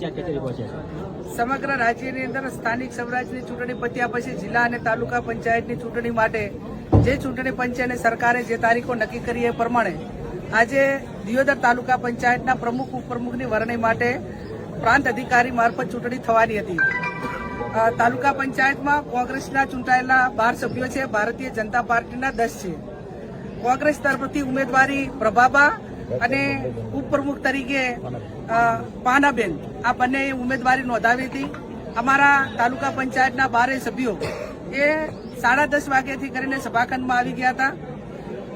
સમગ્ર રાજ્યની અંદર સ્થાનિક સ્વરાજની ચૂંટણી પત્યા પછી જિલ્લા અને તાલુકા પંચાયતની ચૂંટણી માટે જે ચૂંટણી પંચ અને સરકારે જે તારીખો નક્કી કરી એ પ્રમાણે આજે દિયોદર તાલુકા પંચાયતના પ્રમુખ ઉપપ્રમુખની વરણી માટે પ્રાંત અધિકારી મારફત ચૂંટણી થવાની હતી. તાલુકા પંચાયતમાં કોંગ્રેસના ચૂંટાયેલા 12 સભ્યો છે, ભારતીય જનતા પાર્ટીના 10 છે. કોંગ્રેસ તરફથી ઉમેદવારી પ્રભાબા અને ઉપપ્રમુખ તરીકે પાનાબેન આ બંને ઉમેદવારી નોંધાવી હતી. અમારા તાલુકા પંચાયતના 12 સભ્યો એ 10:30 વાગ્યાથી કરીને સભાખંડમાં આવી ગયા હતા.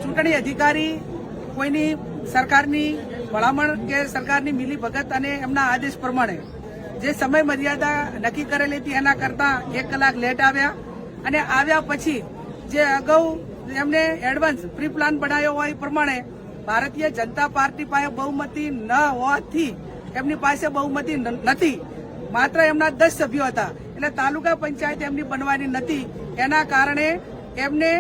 ચૂંટણી અધિકારી કોઈની સરકારની ભલામણ કે સરકારની મિલીભગત અને એમના આદેશ પ્રમાણે જે સમય મર્યાદા નક્કી કરેલી હતી એના કરતા 1 કલાક લેટ આવ્યા અને આવ્યા પછી જે અગાઉ એમને એડવાન્સ પ્રી પ્લાન બનાવ્યો હોય એ પ્રમાણે ભારતીય જનતા પાર્ટી પાસે બહુમતી ન હોવાથી એમની પાસે બહુમતી નથી, માત્ર એમના 10 સભ્યો હતા એટલે તાલુકા પંચાયત એમની બનવાની નથી. એના કારણે એમને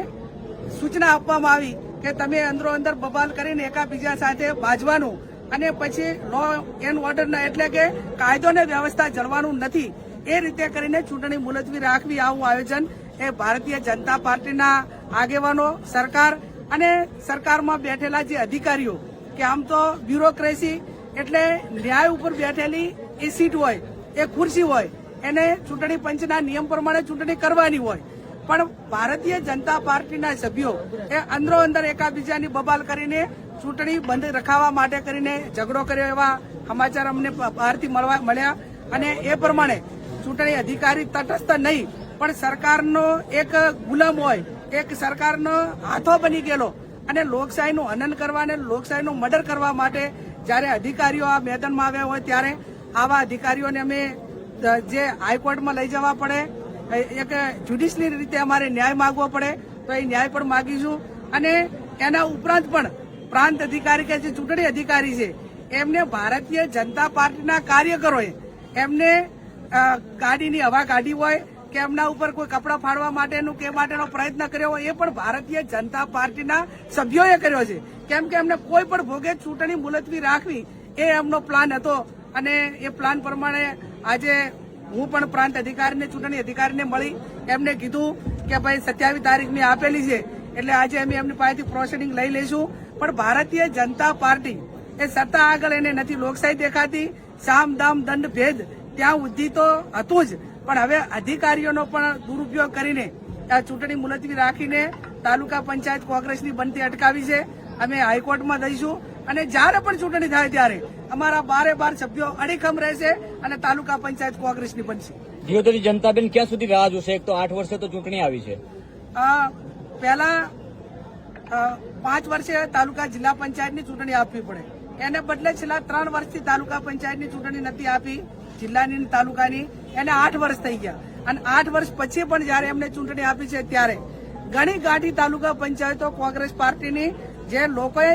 સૂચના આપવામાં આવી કે તમે અંદરો અંદર બબાલ કરીને એકાબીજા સાથે બાજવાનું અને પછી લો એન્ડ ઓર્ડર એટલે કે કાયદો ને વ્યવસ્થા જળવાનું નથી. એ રીતે કરીને ચૂંટણી મુલતવી રાખવી આવું આયોજન એ ભારતીય જનતા પાર્ટીના આગેવાનો, સરકાર અને સરકારમાં બેઠેલા જે અધિકારીઓ કે આમ તો બ્યુરોક્રેસી એટલે ન્યાય ઉપર બેઠેલી એ સીટ હોય, એ ખુરશી હોય, એને ચૂંટણી પંચના નિયમ પ્રમાણે ચૂંટણી કરવાની હોય, પણ ભારતીય જનતા પાર્ટીના સભ્યો એ અંદરો અંદર એકાબીજાની બબાલ કરીને ચૂંટણી બંધ રખાવવા માટે કરીને ઝઘડો કર્યો એવા સમાચાર અમને બહારથી મળ્યા અને એ પ્રમાણે ચૂંટણી અધિકારી તટસ્થ નહીં પણ સરકારનો એક ગુલામ હોય, એક સરકારનો હાથો બની ગયેલો અને લોકશાહીનું હનન કરવા અને લોકશાહીનું મર્ડર કરવા માટે જ્યારે અધિકારીઓ આ મેદાનમાં આવ્યા હોય ત્યારે આવા અધિકારીઓને અમે જે હાઈકોર્ટમાં લઈ જવા પડે, એક જ્યુડિશિયલ રીતે અમારે ન્યાય માંગવો પડે તો એ ન્યાય પણ માગીશું. અને એના ઉપરાંત પણ પ્રાંત અધિકારી કે જે ચૂંટણી અધિકારી છે એમને ભારતીય જનતા પાર્ટીના કાર્યકરોએ એમને ગાડીની હવા કાઢી હોય કે એમના ઉપર કોઈ કપડા ફાડવા માટેનું કે માટેનો પ્રયત્ન કર્યો હોય એ પણ ભારતીય જનતા પાર્ટીના સભ્યોએ કર્યો છે. કેમ કે એમને કોઈ પણ ભોગે ચૂંટણી મુલતવી રાખવી એ એમનો પ્લાન હતો અને એ પ્લાન પ્રમાણે આજે હું પણ પ્રાંત અધિકારીને ચૂંટણી અધિકારીને મળી એમને કીધું કે ભાઈ 27 તારીખની આપેલી છે એટલે આજે અમે એમની પાસેથી પ્રોસિડિંગ લઈ લઈશું. પણ ભારતીય જનતા પાર્ટી એ સત્તા આગળ એને નથી લોકશાહી દેખાતી, સામ દામ દંડ ભેદ ત્યાં સુધી તો હતું જ, પણ હવે અધિકારીઓનો પણ દુરુપયોગ કરીને આ ચૂંટણી મુલતવી રાખીને તાલુકા પંચાયત કોંગ્રેસની બનતી અટકાવી છે. અમે હાઈકોર્ટમાં દઈશું અને જ્યારે પણ ચૂંટણી થાય ત્યારે અમારા 12 સભ્યો અડીખમ રહેશે અને તાલુકા પંચાયત કોંગ્રેસની બનશે. દિયોદરની જનતાબેન ક્યાં સુધી રાહ જોશે? એક તો 8 વર્ષે તો ચૂંટણી આવી છે. પહેલા 5 વર્ષે તાલુકા જિલ્લા પંચાયતની ચૂંટણી આપવી પડે, એને બદલે છેલ્લા 3 વર્ષથી તાલુકા પંચાયતની ચૂંટણી નથી આપી જિલ્લાની તાલુકાની, એને 8 વર્ષ થઈ ગયા અને 8 વર્ષ પછી પણ જયારે એમને ચૂંટણી આપી છે ત્યારે ઘણી ગાંઠી તાલુકા પંચાયતો કોંગ્રેસ પાર્ટીની જે લોકોએ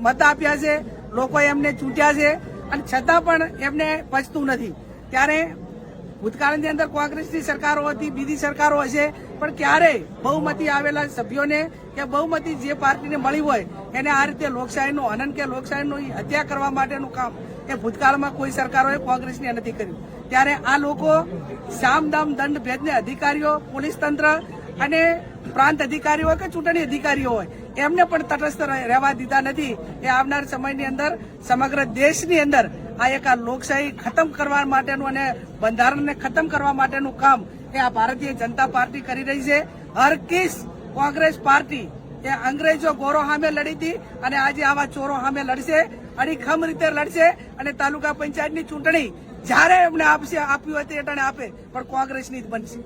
મત આપ્યા છે, લોકોએ એમને ચૂંટ્યા છે અને છતાં પણ એમને પચતું નથી. ત્યારે ભૂતકાળની અંદર કોંગ્રેસની સરકારો હતી, બીજી સરકારો હશે, પણ ક્યારેય બહુમતી આવેલા સભ્યોને કે બહુમતી જે પાર્ટીને મળી હોય એને આ રીતે લોકશાહીનું હનન કે લોકશાહીનું હત્યા કરવા માટેનું કામ એ ભૂતકાળમાં કોઈ સરકારોએ કોંગ્રેસને નથી કર્યું. ત્યારે આ લોકો સામ દામ દંડ ભેદને અધિકારીઓ, પોલીસ તંત્ર અને પ્રાંત અધિકારીઓ હોય કે ચૂંટણી અધિકારીઓ હોય એમને પણ તટસ્થ રહેવા દીધા નથી. એ આવનાર સમયની અંદર સમગ્ર દેશની અંદર આ એક લોકશાહી ખતમ કરવા માટેનું અને બંધારણને ખતમ કરવા માટેનું કામ એ આ ભારતીય જનતા પાર્ટી કરી રહી છે. હરકીસ કોંગ્રેસ પાર્ટી એ અંગ્રેજો ગોરો સામે લડી હતી અને આજે આવા ચોરો સામે લડશે, અડીખમ રીતે લડશે અને તાલુકા પંચાયતની ચૂંટણી જ્યારે એમને આપ્યું હોય તે આપે પણ કોંગ્રેસની જ બનશે.